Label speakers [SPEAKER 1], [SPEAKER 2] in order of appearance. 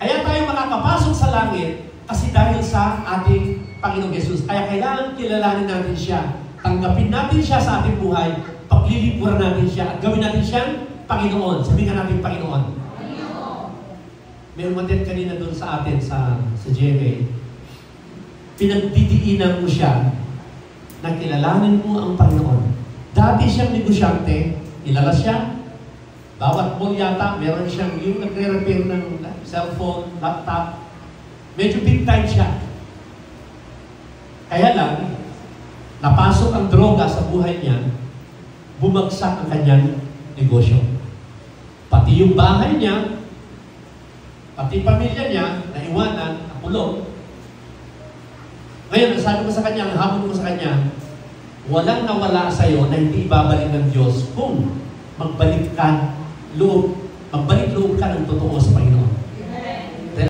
[SPEAKER 1] Kaya tayo makakapasok sa langit kasi dahil sa ating Panginoong Jesus. Kaya kailangan kilalanin natin siya. Tanggapin natin siya sa ating buhay. Paglilipuran natin siya. At gawin natin siyang Panginoon. Sabihin natin Panginoon. Panginoon. May umatin kanina doon sa atin sa GMA. Pinagdidiinan mo siya na kilalanin mo ang Panginoon. Dati siyang negosyante. Kilala siya. Bawat mall yata, meron siyang yung nagre-repair ng cellphone, laptop. Medyo big time siya. Kaya lang, napasok ang droga sa buhay niya, bumagsak ang kanyang negosyo. Pati yung bahay niya, pati pamilya niya, naiwanan, nakulong. Ngayon, sabi ko sa kanya, ang hamon ko sa kanya, walang nawala sa iyo na hindi ibabalik ng Diyos kung magbalik loob ka ng totoo sa Panginoon.